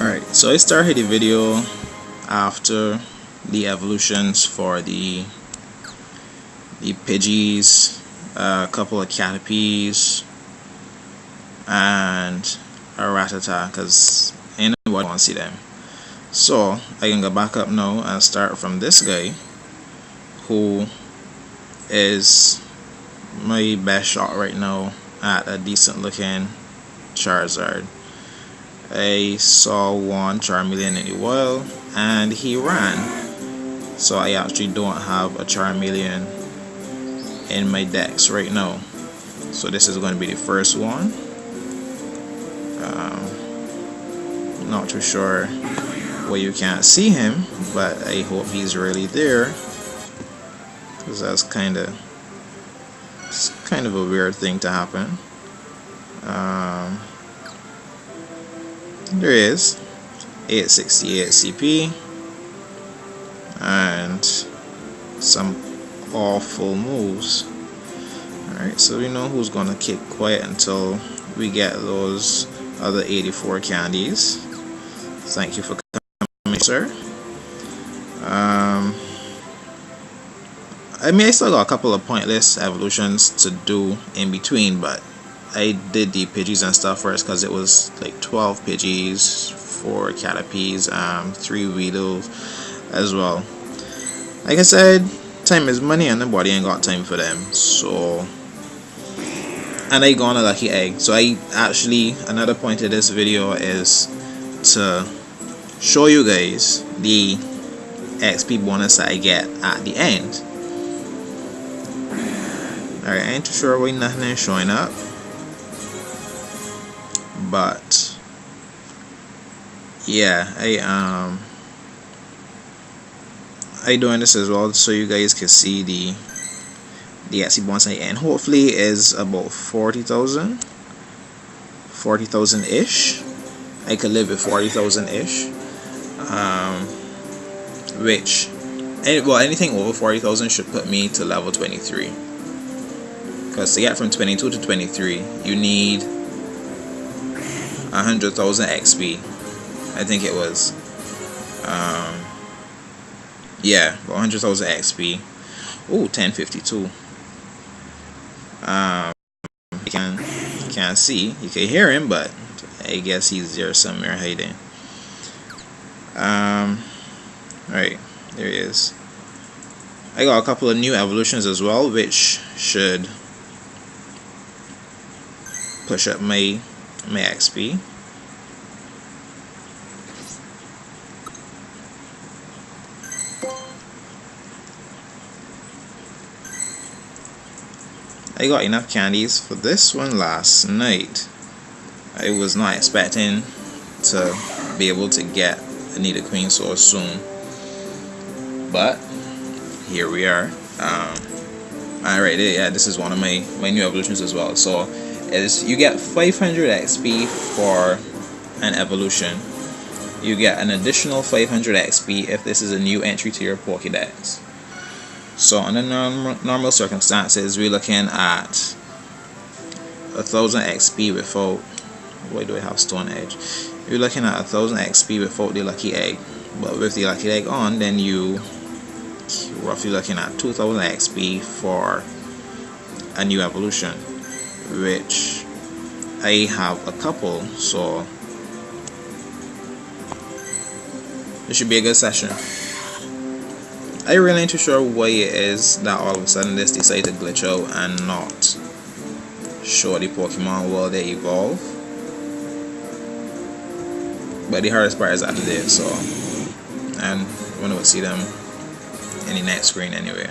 Alright, so I started the video after the evolutions for the Pidgeys, a couple of Caterpies, and a Rattata, because ain't nobody want to see them. So I can go back up now and start from this guy, who is my best shot right now at a decent looking Charizard. I saw one Charmeleon in the wild and he ran, so I actually don't have a Charmeleon in my decks right now. So this is going to be the first one. Not too sure where you can't see him, but I hope he's really there, because that's kind of a weird thing to happen. There is 868 CP and some awful moves. Alright, so we know who's gonna keep quiet until we get those other 84 candies. Thank you for coming, sir. I mean, I still got a couple of pointless evolutions to do in between, but I did the Pidgeys and stuff first because it was like 12 Pidgeys, 4 Caterpies, 3 Weedles as well. Like I said, time is money and nobody ain't got time for them. So, and I got a lucky egg. So I actually, another point of this video is to show you guys the XP bonus that I get at the end. Alright, I ain't too sure why nothing is showing up, but yeah, I doing this as well so you guys can see the XP bonus at the end. Hopefully is about 40,000 ish. I could live with 40,000 ish, which, well, anything over 40,000 should put me to level 23. Because to get from 22 to 23, you need 100,000 XP. I think it was. Yeah, 100,000 XP. Ooh, 1052. You can't see. You can hear him, but I guess he's there somewhere hiding. Alright, there he is. I got a couple of new evolutions as well, which should push up my XP. I got enough candies for this one last night. I was not expecting to be able to get a Nidoqueen so soon, but here we are. Alright, yeah, this is one of my new evolutions as well. So you get 500 XP for an evolution. You get an additional 500 XP if this is a new entry to your Pokédex. So under normal circumstances, we're looking at 1,000 XP without. Why do I have Stone Edge? You're looking at 1,000 XP without the lucky egg, but with the lucky egg on, then you're roughly looking at 2,000 XP for a new evolution, which I have a couple, so it should be a good session. I really ain't too sure why it is that all of a sudden this decided to glitch out and not show the Pokemon while they evolve. But the hardest part is after this, so, and we're gonna see them in the next screen anyway.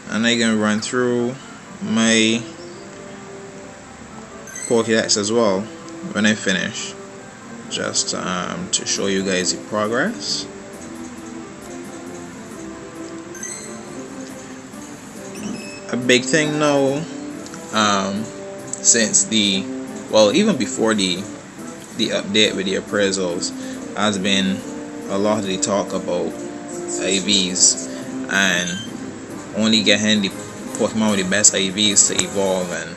And I'm gonna run through my Pokédex as well when I finish, just to show you guys the progress. A big thing now, since even before the update with the appraisals, has been a lot of the talk about IVs and only getting the Pokemon with the best IVs to evolve, and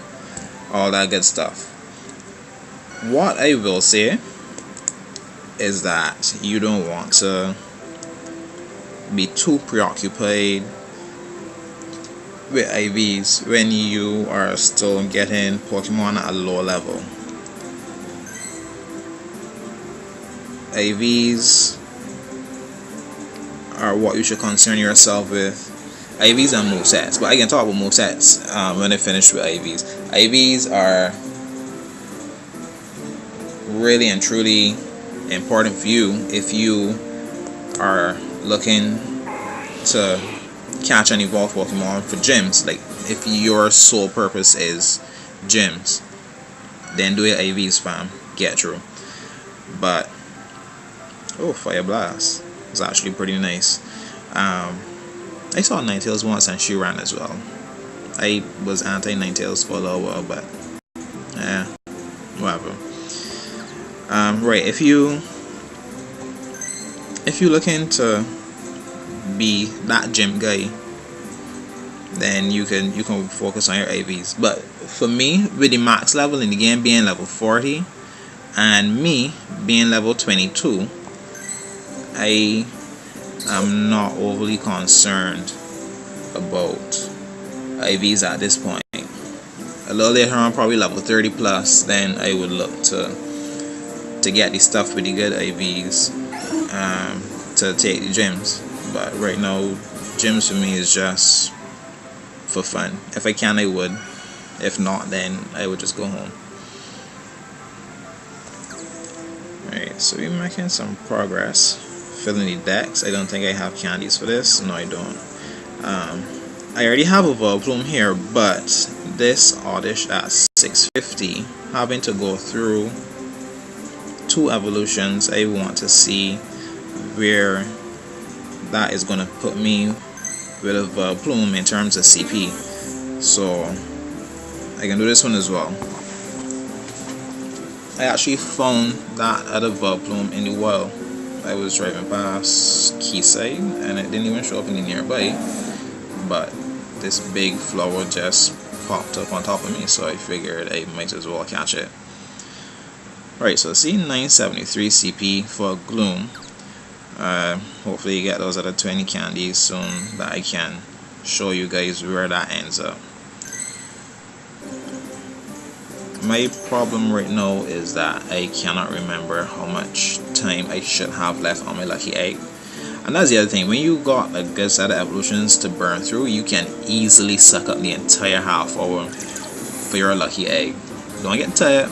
all that good stuff. What I will say is that you don't want to be too preoccupied with IVs when you are still getting Pokemon at a low level. IVs are what you should concern yourself with. IVs and movesets, but I can talk about movesets when I finish with IVs. IVs are really and truly important for you if you are looking to catch and evolve Pokemon for gyms. Like if your sole purpose is gyms, then do your IVs, fam. Get through. But oh, Fire Blast is actually pretty nice. I saw Ninetales once and she ran as well. I was anti Ninetales for a little while, but yeah, whatever. Right, if you're looking to be that gym guy, then you can focus on your IVs. But for me, with the max level in the game being level 40 and me being level 22, I am not overly concerned about IVs at this point. A little later on, probably level 30 plus, then I would look to get the stuff with the good IVs to take the gyms. But right now, gyms for me is just for fun. If I can, I would. If not, then I would just go home. Alright, so we're making some progress filling the decks. I don't think I have candies for this. No, I don't. I already have a Vileplume here, but this Oddish at 650, having to go through 2 evolutions, I want to see where that is going to put me with a Vileplume in terms of CP. So I can do this one as well. I actually found that other Vileplume in the wild. I was driving past Quayside and it didn't even show up in the nearby, but this big flower just popped up on top of me, so I figured I might as well catch it. Right, so see 973 CP for Gloom. Hopefully you get those other 20 candies soon that I can show you guys where that ends up. My problem right now is that I cannot remember how much time I should have left on my lucky egg. And that's the other thing, when you got a good set of evolutions to burn through, you can easily suck up the entire half hour for your lucky egg. Don't get tired.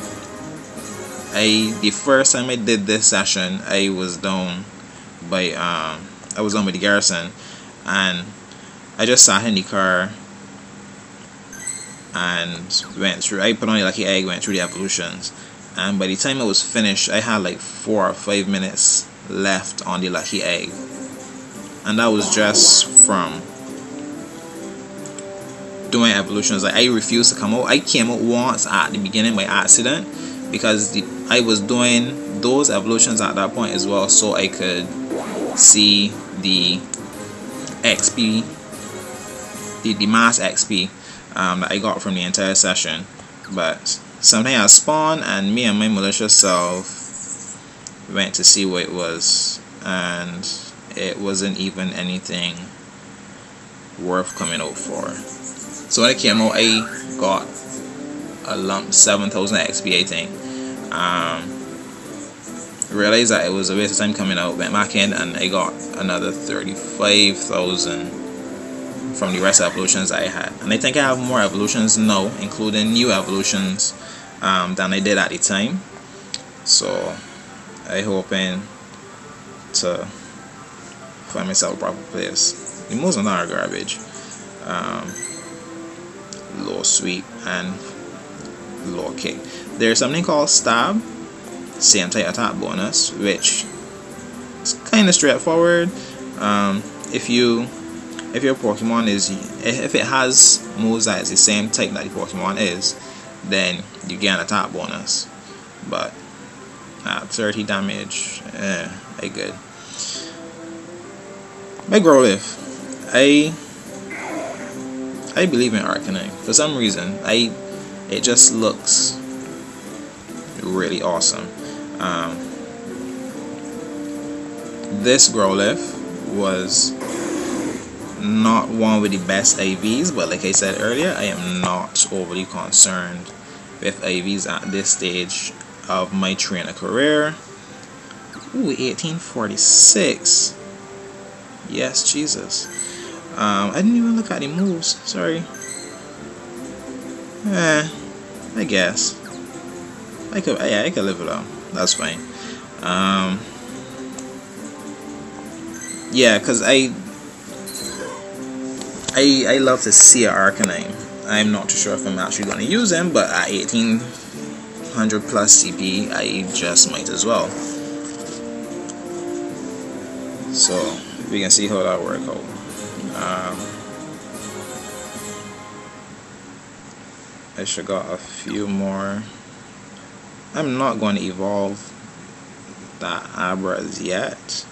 The first time I did this session, I was down by the garrison, and I just sat in the car and went through. I put on the lucky egg, went through the evolutions, and by the time I was finished, I had like 4 or 5 minutes left on the lucky egg, and that was just from doing evolutions. Like, I refused to come out. I came out once at the beginning by accident because I was doing those evolutions at that point as well, so I could see the XP, the mass XP that I got from the entire session. But something had spawned, and me and my malicious self went to see what it was, and it wasn't even anything worth coming out for. So when I came out, I got a lump 7,000 XP, I think. Realized that it was a waste of time coming out, went back in, and I got another 35,000 from the rest of the evolutions I had. And I think I have more evolutions now, including new evolutions, than I did at the time. So I hoping to find myself a proper place. The most of them are garbage. Low sweep and low kick. There's something called stab, same type attack bonus, which is kind of straightforward. If your Pokemon if it has moves that is the same type that the Pokemon is, then you get an attack bonus. But at 30 damage, I good. My Growlithe, I believe in Arcanine. For some reason, I It just looks really awesome. This Growlithe was not one with the best IVs, but like I said earlier, I am not overly concerned with IVs at this stage of my trainer career. Ooh, 1846. Yes, Jesus. I didn't even look at the moves. Sorry. I guess I could live with them. That's fine. Yeah, because I love to see an Arcanine. I'm not too sure if I'm actually going to use him, but at 1800 plus CP, I just might as well. So we can see how that works out. I should got a few more. I'm not going to evolve that Abra as yet,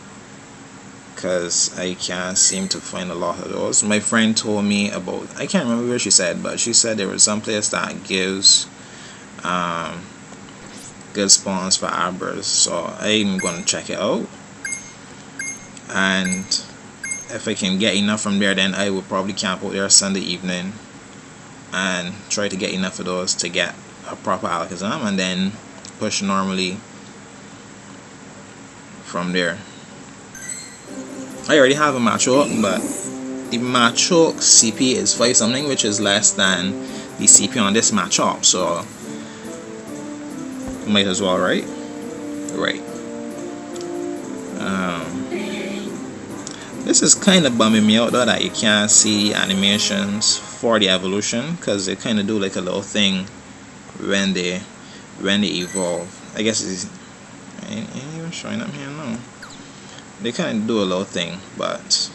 because I can't seem to find a lot of those. My friend told me about, I can't remember where she said, but she said there was some place that gives good spawns for Abras, so I'm going to check it out, and if I can get enough from there, then I would probably camp out there Sunday evening and try to get enough of those to get a proper Alakazam, and then push normally from there. I already have a Machoke, but the Machoke CP is 5 something, which is less than the CP on this Machop, so might as well, right? Right. This is kind of bumming me out though, that you can't see animations for the evolution, because they kind of do like a little thing when they evolve. I guess it's ain't even showing up here now. They kind of do a little thing, but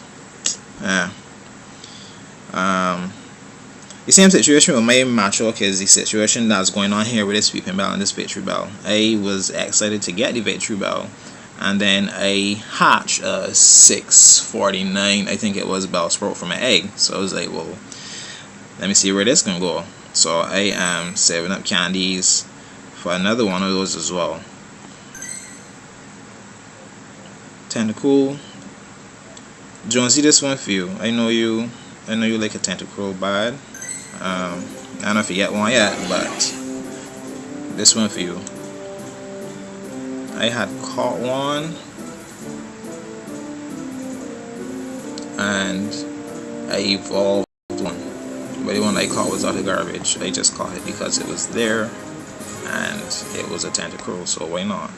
the same situation with my Machoke is the situation that's going on here with this Weepinbell and this Victreebel. I was excited to get the Victreebel, and then I hatched a 649, I think it was, Bellsprout from an egg. So I was like, well, let me see where this can go. So I am saving up candies for another one of those as well. Tentacool. Jonesy, this one for you. I know you like a Tentacool bad. I don't know if you get one yet, but this one for you. I had caught one, and I evolved one, but the one I caught was out of garbage. I just caught it because it was there, and it was a Tentacool, so why not?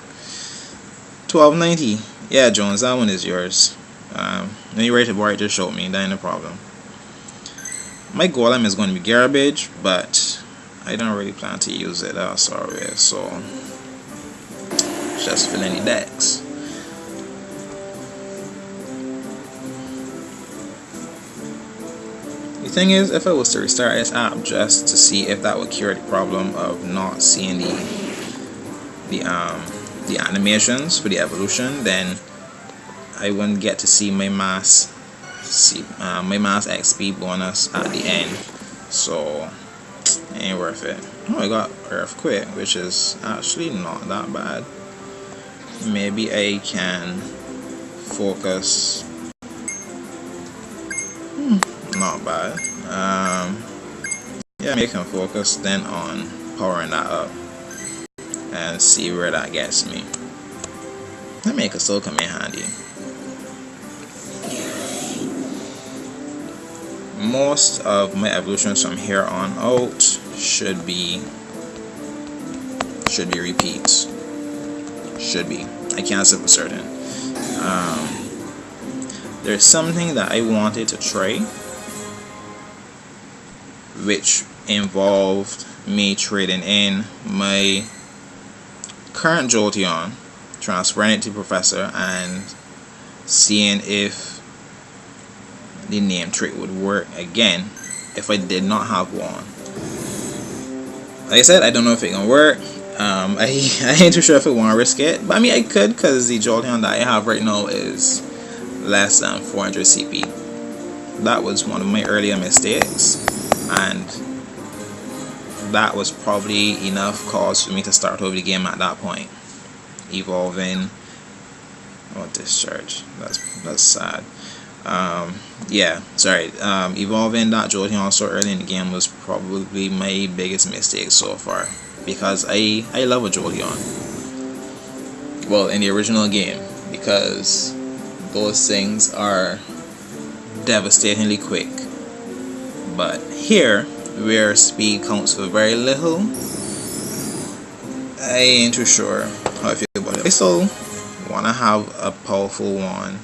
1290. Yeah, Jones, that one is yours. When you're ready to borrow it, just show me. That ain't no problem. My Golem is going to be garbage, but I don't really plan to use it. Sorry, so just fill any decks. The thing is, if I was to restart this app just to see if that would cure the problem of not seeing the animations for the evolution, then I wouldn't get to see my mass XP bonus at the end, so it ain't worth it. Oh, I got Earthquake, which is actually not that bad. Maybe I can focus. Not bad. Yeah, maybe I can focus then on powering that up and see where that gets me. That make a still come in handy. Most of my evolutions from here on out should be repeats. Should be. I can't say for certain. There's something that I wanted to try, which involved me trading in my current Jolteon, transferring it to Professor, and seeing if the name trait would work again if I did not have one. Like I said, I don't know if it can work. I ain't too sure if I want to risk it, but I mean I could, because the Jolteon that I have right now is less than 400 CP. That was one of my earlier mistakes, and that was probably enough cause for me to start over the game at that point. Evolving. Oh, discharge. That's sad. Yeah, sorry. Evolving that Jolteon so early in the game was probably my biggest mistake so far, because I love a Jolteon. Well, in the original game, because those things are devastatingly quick. But here, where speed counts for very little, I ain't too sure how I feel about it. I still wanna have a powerful one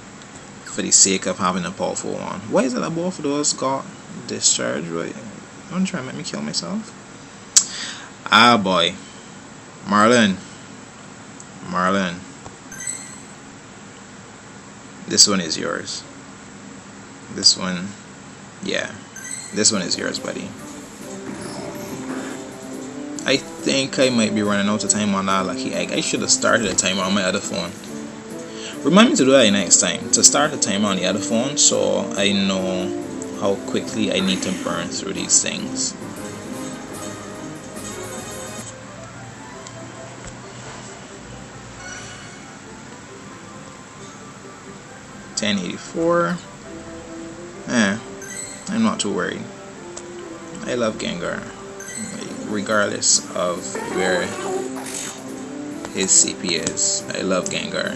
for the sake of having a powerful one. Why is it that both of those got discharge? Right? Don't try to make me kill myself. Ah boy. Marlin. This one is yours. This one, yeah. This one is yours, buddy. I think I might be running out of time on that lucky egg. I should have started a timer on my other phone. Remind me to do that next time, to start a timer on the other phone, so I know how quickly I need to burn through these things. $10.84. I'm not too worried. I love Gengar, regardless of where his CP is. I love Gengar.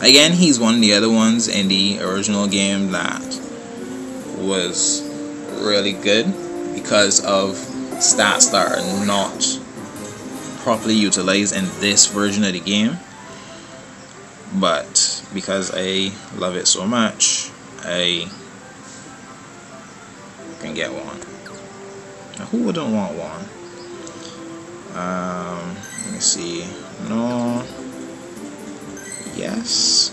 Again, he's one of the other ones in the original game that was really good because of stats that are not properly utilized in this version of the game. But because I love it so much, I can get one. Now, who wouldn't want one? Let me see. No. Yes.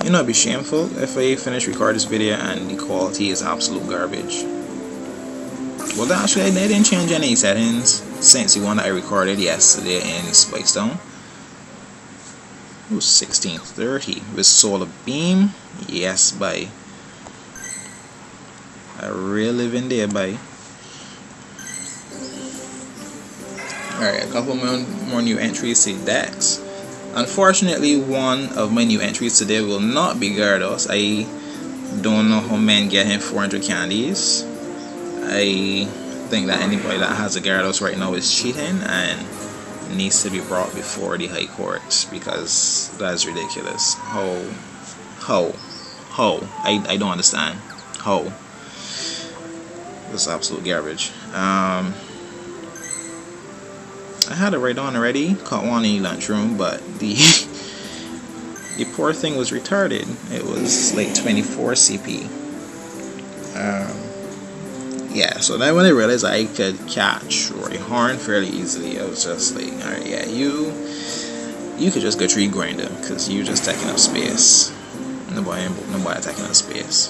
You know, it'd be shameful if I finish recording this video and the quality is absolute garbage. Well, actually, I didn't change any settings since the one that I recorded yesterday in Spice Town. It was 1630 with Solar Beam. Yes, bye. I really live in there, bye. Alright, a couple more new entries to Dex. Unfortunately, one of my new entries today will not be Gyarados. I don't know how men get him 400 candies. I think that anybody that has a Gyarados right now is cheating and needs to be brought before the High Court, because that's ridiculous. How? I don't understand. How? This is absolute garbage. I had it right on already. Caught one in the lunchroom, but the poor thing was retarded. It was like 24 CP. Yeah, so then when I realized I could catch Rhyhorn fairly easily, I was just like, alright, yeah, you could just go tree grinder, because you just taking up space. Nobody taking up space.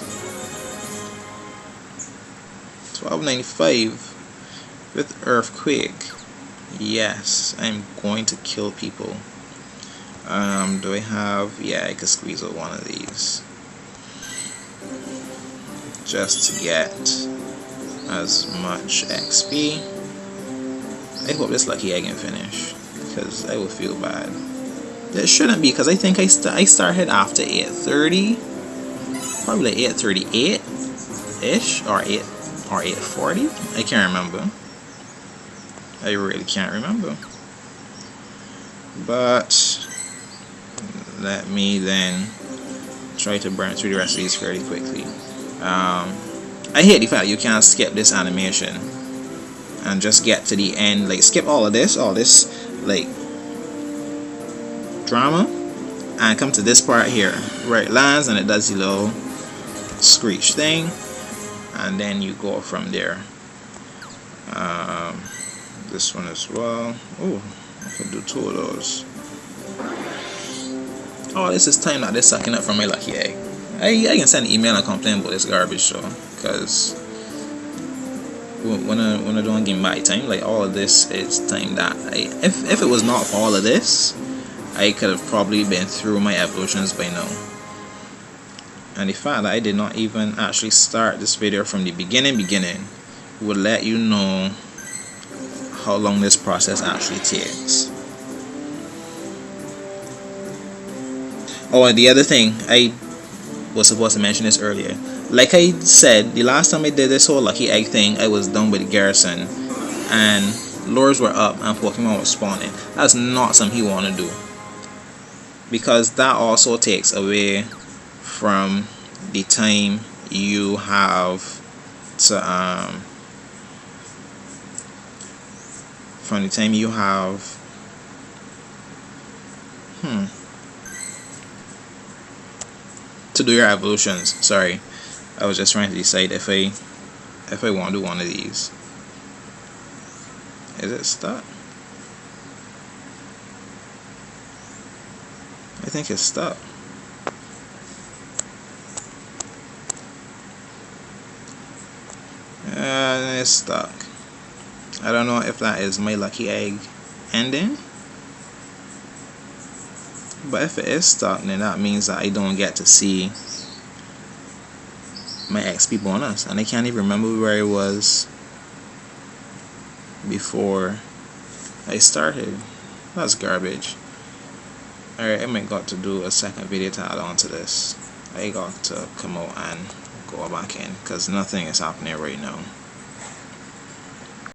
1295 with Earthquake. Yes, I'm going to kill people. Do I have... yeah, I could squeeze out one of these just to get as much XP. I hope this lucky egg can finish, because I will feel bad. It shouldn't be, because I think I started after 8:30, probably like 8:38 ish, or 8:40. I can't remember. I really can't remember. But let me then try to burn through the rest of these fairly quickly. I hate the fact you can't skip this animation and just get to the end, like skip all this like drama, and come to this part here where it lands and it does the little screech thing, and then you go from there. This one as well. Oh, I can do 2 of those. Oh, this is time that they're sucking up from my lucky egg. I can send an email and complain about this garbage though, because when I don't give my time, like all of this is time that if it was not for all of this, I could have probably been through my evolutions by now. And the fact that I did not even actually start this video from the beginning would let you know how long this process actually takes. Oh, and the other thing, I was supposed to mention this earlier. Like I said, the last time I did this whole lucky egg thing, I was done with the garrison and lures were up and Pokemon were spawning. That's not something you want to do, because that also takes away from the time you have to to do your evolutions. Sorry, I was just trying to decide if I want to do one of these. Is it stuck? I think it's stuck. It's stuck. I don't know if that is my lucky egg ending, but if it is stuck, then that means that I don't get to see my XP bonus, and I can't even remember where I was before I started. That's garbage. Alright, I might got to do a second video to add on to this. I got to come out and go back in because nothing is happening right now.